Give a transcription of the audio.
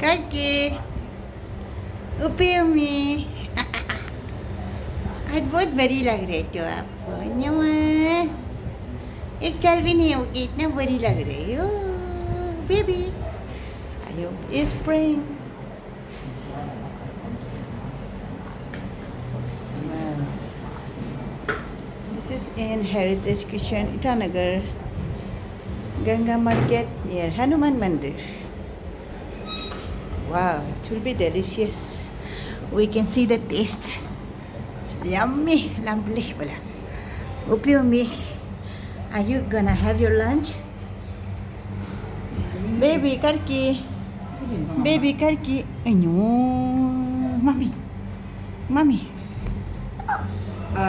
करके ऊपर में आज बहुत बड़ी लग रही हो आपको न्यूआ एक चल भी नहीं होगी इतना बड़ी लग रही हो बेबी आयो spring This is in Heritage Kitchen, Itanagar, Ganga Market near Hanuman Mandir. Wow, it will be delicious. We can see the taste. Yummy, lovely. Upiyumi, are you gonna have your lunch? Baby, Karki. Baby, Karki. Ay, no. Mommy. Mommy.